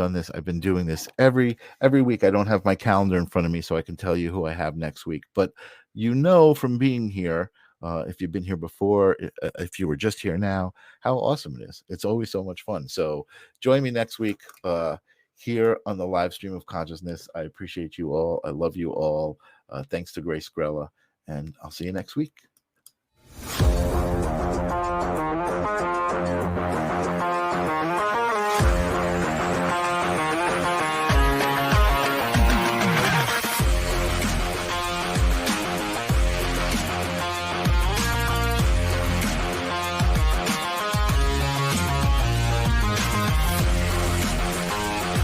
been doing this every week. I don't have my calendar in front of me so I can tell you who I have next week, but from being here, if you've been here before, if you were just here now, how awesome it is. It's always so much fun. So join me next week here on the live stream of consciousness. I appreciate you all. I love you all. Thanks to Grace Grella, and I'll see you next week.